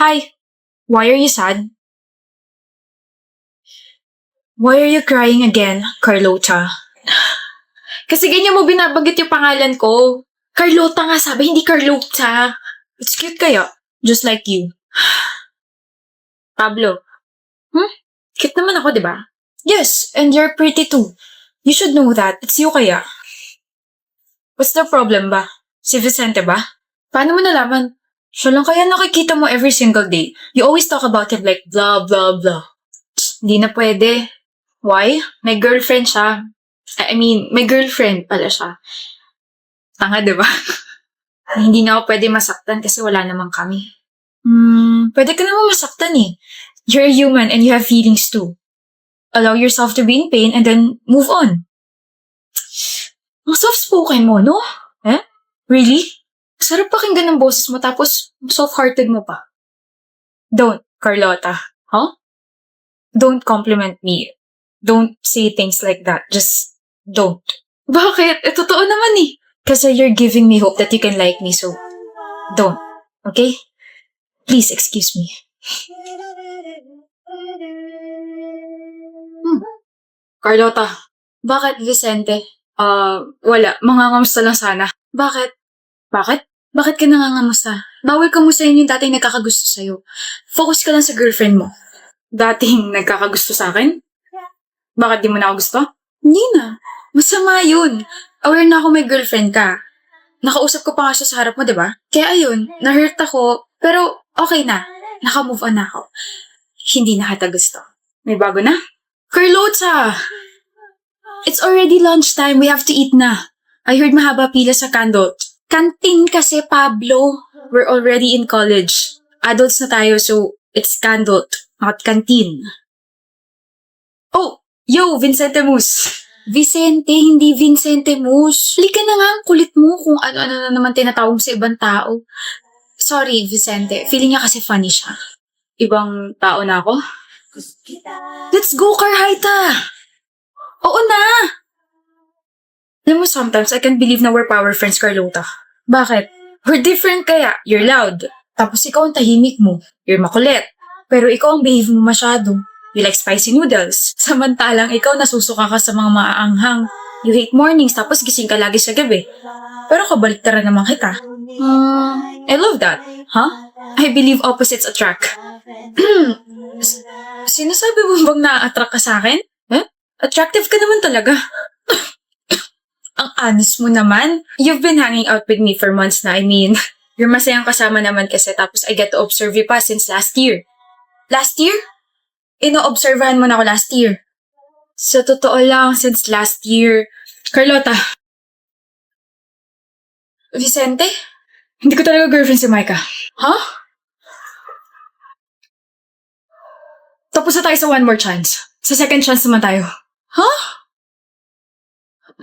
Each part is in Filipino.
Hi, why are you sad? Why are you crying again, Carlota? Kasi ganyan mo binabanggit yung pangalan ko. Carlota nga sabi, hindi Carlota. It's cute kaya. Just like you. Pablo. Cute naman ako, di ba? Yes, and you're pretty too. You should know that. It's you kaya. What's the problem ba? Si Vicente ba? Paano mo nalaman? Siya lang kaya nakikita mo every single day. You always talk about him like blah blah blah. Hindi na pwede. Why? May girlfriend siya. May girlfriend pala siya. Tanga, di ba? Hindi na ako pwede masaktan kasi wala namang kami. Pwede ka naman masaktan eh. You're a human and you have feelings too. Allow yourself to be in pain and then move on. Ang soft-spoken mo, no? Really? Sarap pakinggan ng boses mo tapos soft-hearted mo pa. Don't, Carlota. Huh? Don't compliment me. Don't say things like that. Just don't. Bakit? Totoo naman eh. Kasi you're giving me hope that you can like me, so don't. Okay? Please excuse me. Carlota, bakit Vicente? Wala. Mangangamusta lang sana. Bakit? Bakit? Bakit ka nangangamusta? Bawal kamustahin yung dating nagkakagusto sa'yo. Focus ka lang sa girlfriend mo. Dating nagkakagusto sa akin? Bakit di mo na ako gusto? Hindi na. Masama yun. Aware na ako may girlfriend ka. Nakausap ko pa nga siya sa harap mo, di ba? Kaya ayun, na-hurt ako, pero okay na. Naka-move on na ako. Hindi na kita gusto. May bago na? Carlota! It's already lunchtime. We have to eat na. I heard mahaba pila sa candle. Canteen kasi, Pablo. We're already in college. Adults na tayo, so it's candle, not canteen. Oh! Yo, Vicente Mus! Vicente, hindi Vincente Mus. Halika na nga, ang kulit mo kung ano-ano na naman tinatawag sa ibang tao. Sorry, Vicente. Feeling niya kasi funny siya. Ibang tao na ako? Let's go, Carhaita! Oo na! Alam mo, sometimes I can't believe na we're power friends, Carlota. Bakit? We're different kaya. You're loud. Tapos ikaw ang tahimik mo. You're makulit. Pero ikaw ang behave mo masyado. You like spicy noodles. Samantalang ikaw nasusuka ka sa mga maaanghang. You hate mornings tapos gising ka lagi sa gabi. Pero kabaliktaran naman kita. I love that. Huh? I believe opposites attract. Sinasabi mo bang na-attract ka sa akin? Attractive ka naman talaga. Ang honest mo naman. You've been hanging out with me for months na. You're masayang kasama naman kasi tapos I get to observe you pa since last year. Last year? Ino-observahan mo na ako last year. Sa totoo lang, since last year. Carlota. Vicente? Hindi ko talaga girlfriend si Micah. Huh? Tapos na tayo sa one more chance. Sa second chance naman tayo. Huh?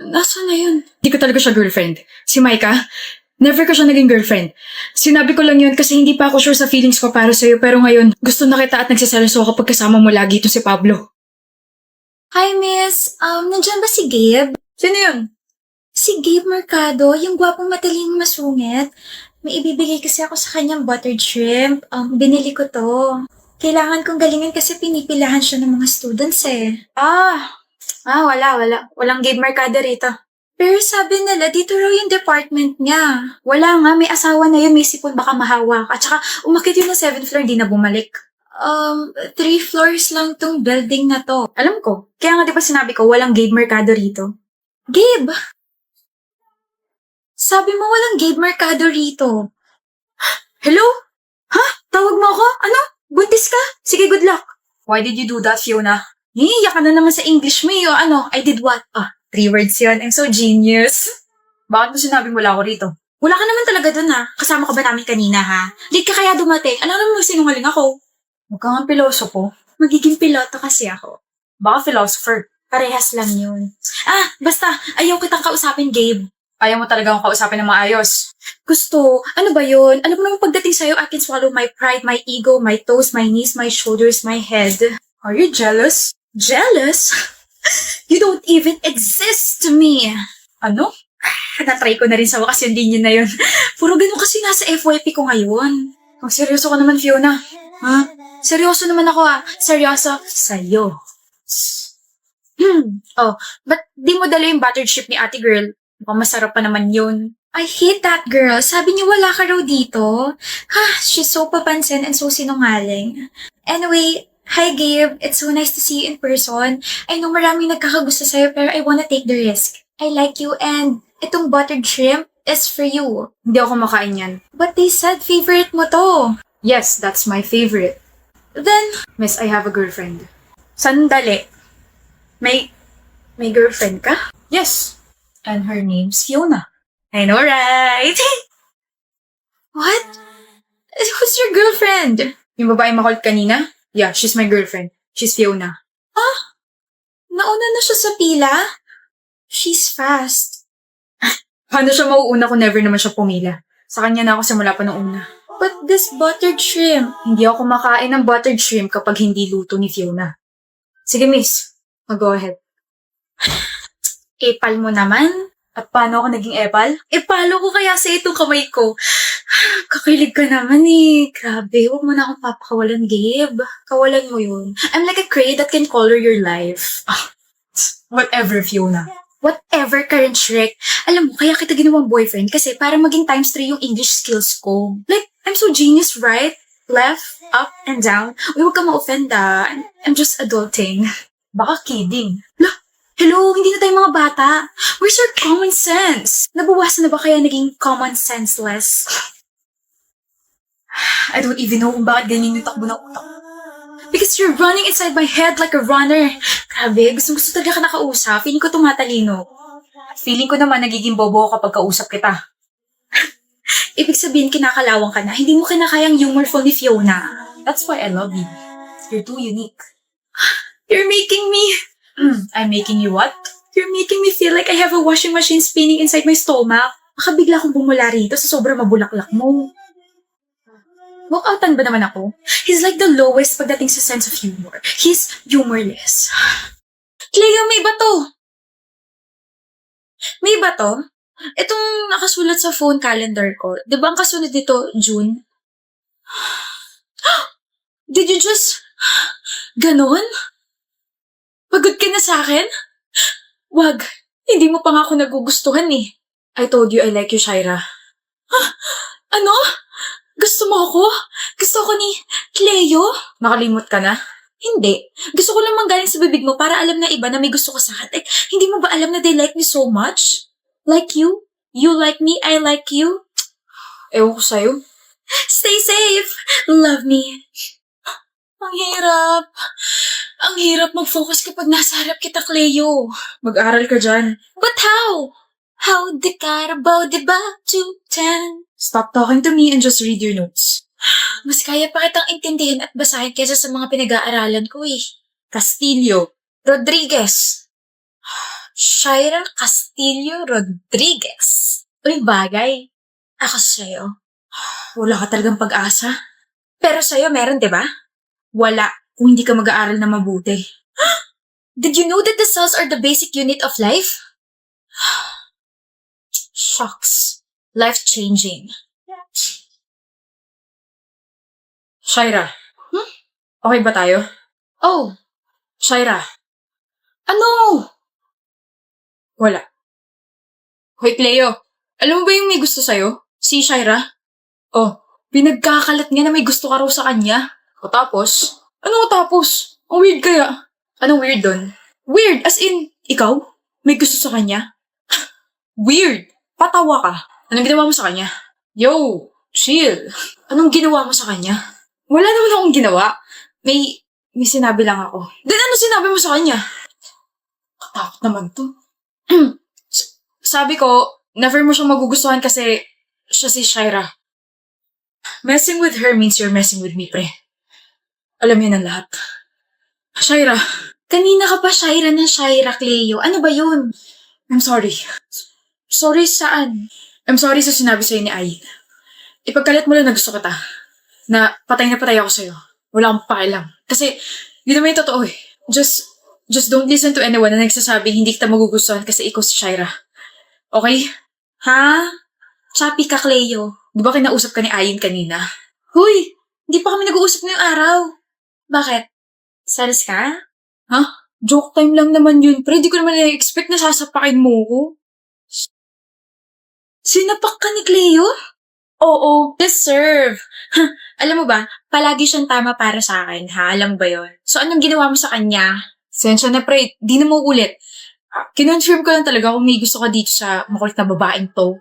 Nasaan na yun? Hindi ko talaga siya girlfriend. Si Micah, never ko siya naging girlfriend. Sinabi ko lang yun kasi hindi pa ako sure sa feelings ko para sa'yo pero ngayon, gusto na kita at nagsiseloso kapag kasama mo lagi ito si Pablo. Hi, miss. Nandiyan ba si Gabe? Sino yun? Si Gabe Mercado, yung gwapong mataling masungit. May ibibigay kasi ako sa kanyang buttered shrimp. Binili ko to. Kailangan kong galingan kasi pinipilahan siya ng mga students eh. Wala. Walang Gabe Mercado rito. Pero sabi nila, dito raw yung department niya. Wala nga, may asawa na yun, may sipon, baka mahawa ka. At saka, umakit yun ng 7th floor, di na bumalik. 3 floors lang tong building na to. Alam ko. Kaya nga di ba sinabi ko, walang Gabe Mercado rito? Gabe! Sabi mo walang Gabe Mercado rito. Hello? Tawag mo ako? Ano? Buntis ka? Sige, good luck. Why did you do that, Fiona? Iiyak ka na naman sa English mo eh. I did what? 3 words yun. I'm so genius. Bakit mo sinabing wala ako rito? Wala ka naman talaga dun ha. Kasama ka ba namin kanina ha? Late ka kaya dumating. Alam naman mo sinungaling ako. Huwag kang pilosopo. Magiging piloto kasi ako. Baka philosopher. Parehas lang yun. Basta, ayaw kitang kausapin, Gabe. Ayaw mo talaga akong kausapin ng maayos. Gusto. Ano ba yun? Alam mo naman pagdating sa'yo, I can swallow my pride, my ego, my toes, my knees, my shoulders, my head. Are you jealous? Jealous? You don't even exist to me. Ano? Na-try ko na rin sa wakas yung linya na yun. Puro ganun kasi nasa FYP ko ngayon. Seryoso ka naman, Fiona. Ha? Seryoso naman ako Seryoso sa'yo. Oh, ba't di mo dala yung buttered shrimp ni ate girl? Mukhang masarap pa naman yun. I hate that girl. Sabi niyo wala ka raw dito. Ha, she's so papansin and so sinungaling. Anyway, hi Gabe. It's so nice to see you in person. I know maraming nagkakagusto sa'yo pero I wanna take the risk. I like you and itong buttered shrimp is for you. Hindi ako makain yan. But they said favorite mo to. Yes, that's my favorite. Then, Miss, I have a girlfriend. Sandali. May girlfriend ka? Yes. And her name's Fiona. I know, right? what? Who's your girlfriend? Yung babae makulit kanina? Yeah, she's my girlfriend. She's Fiona. Nauna na siya sa pila? She's fast. Paano siya mauuna kung never naman siya pumila? Sa kanya na ako simula pa nung una. But this buttered shrimp. Hindi ako kumakain ng buttered shrimp kapag hindi luto ni Fiona. Sige, miss. Go ahead. Epal mo naman. At paano ako naging epal? Epalo ko kaya sa itong kamay ko. Kakilig ka naman eh. Grabe, huwag mo na akong papakawalan, Gabe. Kawalan mo yun. I'm like a cray that can color your life. Whatever, Fiona. Whatever, current Shrek. Alam mo, kaya kita ginawang boyfriend kasi para maging times 3 yung English skills ko. Like, I'm so genius, right? Left, up, and down. Uy, huwag ka ma-offend I'm just adulting. Baka kidding. Hello, hindi na tayo mga bata. Where's your common sense? Nabawasan na ba kaya naging common senseless? I don't even know kung bakit ganyan yung takbo ng utak. Because you're running inside my head like a runner. Grabe, gusto talaga ka nakausap. Feeling ko tumatalino. Feeling ko naman nagiging bobo ako kapag kausap kita. Ibig sabihin, kinakalawang ka na. Hindi mo kinakayang humorful ni Fiona. That's why I love you. You're too unique. You're making me... I'm making you what? You're making me feel like I have a washing machine spinning inside my stomach. Baka bigla akong bumula rito sa sobrang mabulaklak mo. Walkoutan ba naman ako? He's like the lowest pagdating sa sense of humor. He's humorless. Cleo, may bato! May bato? Itong nakasulat sa phone calendar ko. Di ba ang kasunod dito, June? Did you just... Ganon? Pagod ka na sa akin? Wag. Hindi mo pa nga ako nagugustuhan eh. I told you I like you, Shaira. Ano? Gusto mo ako? Gusto ko ni Cleo? Nakalimot ka na? Hindi. Gusto ko lang manggaling sa bibig mo para alam na iba na may gusto ka sa akin. Like, hindi mo ba alam na they like me so much? Like you? You like me, I like you? Ewan ko sa'yo. Stay safe! Love me. Ang hirap. Ang hirap mag-focus kapag nasa harap kita, Cleo. Mag-aral ka dyan. But how? How the Carabao de ba to 10? Stop talking to me and just read your notes. Mas kaya pa kitang intindihin at basahin kaysa sa mga pinag-aaralan ko eh. Castillo. Rodriguez. Shaira Castillo Rodriguez. Uy, bagay. Ako sa'yo. Wala ka talagang pag-asa. Pero sa'yo meron, di ba? Wala kung hindi ka mag-aaral na mabuti. Did you know that the cells are the basic unit of life? Shucks. Life-changing. Shaira. Okay ba tayo? Oh, Shaira. ano? Wala. Hoy, Cleo. Alam mo ba yung may gusto sa'yo? Si Shaira? Oh, pinagkakalat niya na may gusto ka raw sa kanya. O tapos? Ano tapos? Ang weird kaya. Anong weird dun? Weird, as in, ikaw? May gusto sa kanya? Weird. Patawa ka. Anong ginawa mo sa kanya? Yo, chill. Anong ginawa mo sa kanya? Wala naman akong ginawa. May sinabi lang ako. Then ano sinabi mo sa kanya? Katakot naman to. Sabi ko, never mo siyang magugustuhan kasi siya si Shaira. Messing with her means you're messing with me, pre. Alam yun ang lahat. Shaira. Kanina ka pa Shaira ng Shaira, Cleo. Ano ba yun? I'm sorry. Sorry saan? I'm sorry sa sinabi sa'yo ni Ai. Ipagkalit mo lang na gusto kita. Na patay ako sa'yo. Wala akong pakialam. Kasi, yun naman yung totoo eh. Just don't listen to anyone na nagsasabing hindi kita magugustuhan kasi ikaw si Shaira. Okay? Ha? Chappy ka, Cleo. Di ba kinausap ka ni Ayin kanina? Huy! Hindi pa kami nag-uusap ngayong araw. Bakit? Salas ka? Joke time lang naman yun, pre. Di ko naman na-expect na sasapakin mo ko. Sinapak ka ni Cleo? Oo. Deserve. Alam mo ba, palagi siyang tama para sa akin, ha? Alam mo ba yun? So, anong ginawa mo sa kanya? Sensya na, pre. Di na mo ulit. Kinonfirm ko lang talaga kung may gusto ka dito sa makulit na babaeng to.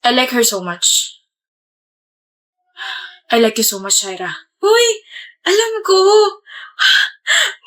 I like her so much. I like you so much, Shaira. Uy! Alam ko!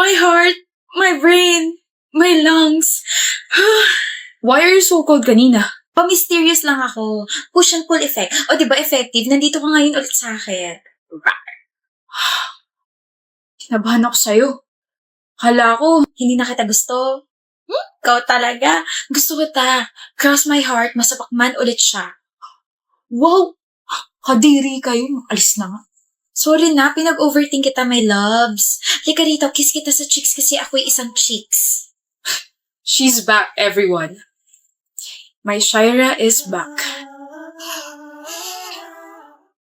My heart, my brain, my lungs. Why are you so cold kanina? Pa-mysterious lang ako. Push and pull effect. O, di ba effective? Nandito ka ngayon ulit sa akin. Kinabahan ako sa'yo. Hala ko, Hindi na kita gusto. Ikaw talaga. Gusto kita. Cross my heart, masapakman ulit siya. wow! Kadiri kayo. Alis na nga. Sorry na, pinag-overthink kita, my loves. Lika rito, kiss kita sa cheeks kasi ako'y isang cheeks. She's back, everyone. My Shaira is back.